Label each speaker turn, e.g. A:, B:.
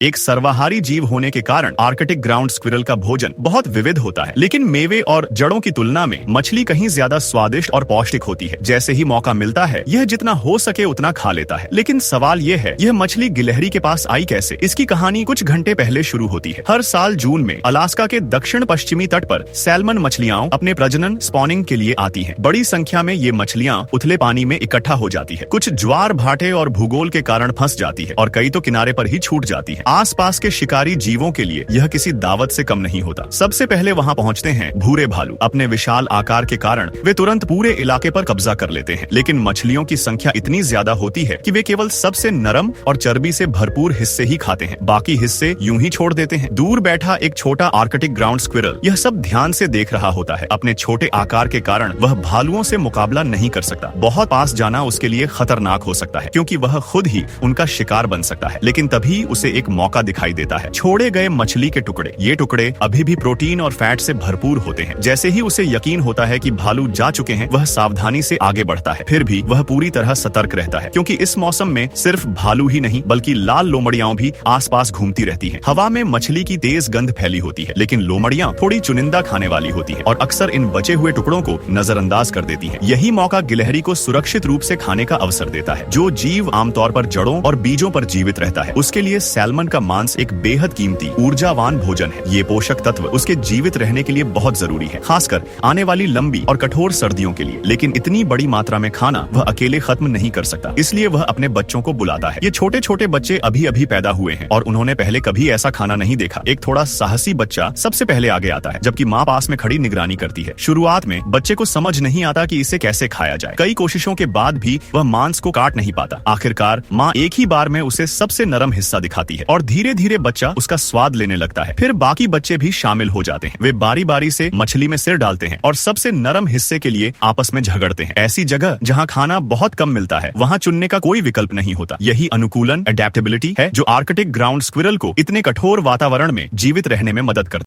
A: एक सर्वाहारी जीव होने के कारण आर्कटिक ग्राउंड स्क्विरल का भोजन बहुत विविध होता है, लेकिन मेवे और जड़ों की तुलना में मछली कहीं ज्यादा स्वादिष्ट और पौष्टिक होती है। जैसे ही मौका मिलता है यह जितना हो सके उतना खा लेता है। लेकिन सवाल यह है, यह मछली गिलहरी के पास आई कैसे? इसकी कहानी कुछ घंटे पहले शुरू होती है। हर साल जून में अलास्का के दक्षिण पश्चिमी तट पर सैल्मन मछलियां अपने प्रजनन स्पॉनिंग के लिए आती हैं। बड़ी संख्या में ये मछलियां उथले पानी में इकट्ठा हो जाती है। कुछ ज्वार भाटे और भूगोल के कारण फंस जाती है और कई तो किनारे पर ही छूट जाती है। आसपास के शिकारी जीवों के लिए यह किसी दावत से कम नहीं होता। सबसे पहले वहां पहुंचते हैं भूरे भालू। अपने विशाल आकार के कारण वे तुरंत पूरे इलाके पर कब्जा कर लेते हैं, लेकिन मछलियों की संख्या इतनी ज्यादा होती है कि वे केवल सबसे नरम और चर्बी से भरपूर हिस्से ही खाते हैं, बाकी हिस्से यूं ही छोड़ देते हैं। दूर बैठा एक छोटा आर्कटिक ग्राउंड स्क्विरल यह सब ध्यान से देख रहा होता है। अपने छोटे आकार के कारण वह भालुओं से मुकाबला नहीं कर सकता। बहुत पास जाना उसके लिए खतरनाक हो सकता है, क्योंकि वह खुद ही उनका शिकार बन सकता है। लेकिन तभी उसे एक मौका दिखाई देता है। छोड़े गए मछली के टुकड़े। ये टुकड़े अभी भी प्रोटीन और फैट से भरपूर होते हैं। जैसे ही उसे यकीन होता है कि भालू जा चुके हैं, वह सावधानी से आगे बढ़ता है। फिर भी वह पूरी तरह सतर्क रहता है, क्योंकि इस मौसम में सिर्फ भालू ही नहीं बल्कि लाल लोमड़ियां भी आसपास घूमती रहती हैं। हवा में मछली की तेज गंध फैली होती है, लेकिन लोमड़ियां थोड़ी चुनिंदा खाने वाली होती है और अक्सर इन बचे हुए टुकड़ों को नजरअंदाज कर देती है। यही मौका गिलहरी को सुरक्षित रूप से खाने का अवसर देता है। जो जीव आमतौर पर जड़ों और बीजों पर जीवित रहता है, उसके लिए सैल्मन का मांस एक बेहद कीमती ऊर्जावान भोजन है। ये पोषक तत्व उसके जीवित रहने के लिए बहुत जरूरी है, खासकर आने वाली लंबी और कठोर सर्दियों के लिए। लेकिन इतनी बड़ी मात्रा में खाना वह अकेले खत्म नहीं कर सकता, इसलिए वह अपने बच्चों को बुलाता है। ये छोटे छोटे बच्चे अभी अभी पैदा हुए हैं और उन्होंने पहले कभी ऐसा खाना नहीं देखा। एक थोड़ा साहसी बच्चा सबसे पहले आगे आता है, जबकि माँ पास में खड़ी निगरानी करती है। शुरुआत में बच्चे को समझ नहीं आता कि इसे कैसे खाया जाए। कई कोशिशों के बाद भी वह मांस को काट नहीं पाता। आखिरकार माँ एक ही बार में उसे सबसे नरम हिस्सा दिखाती है और धीरे धीरे बच्चा उसका स्वाद लेने लगता है। फिर बाकी बच्चे भी शामिल हो जाते हैं। वे बारी बारी से मछली में सिर डालते हैं और सबसे नरम हिस्से के लिए आपस में झगड़ते हैं। ऐसी जगह जहाँ खाना बहुत कम मिलता है, वहाँ चुनने का कोई विकल्प नहीं होता। यही अनुकूलन, अडेप्टेबिलिटी है जो आर्कटिक ग्राउंड स्क्विरल को इतने कठोर वातावरण में जीवित रहने में मदद करता है।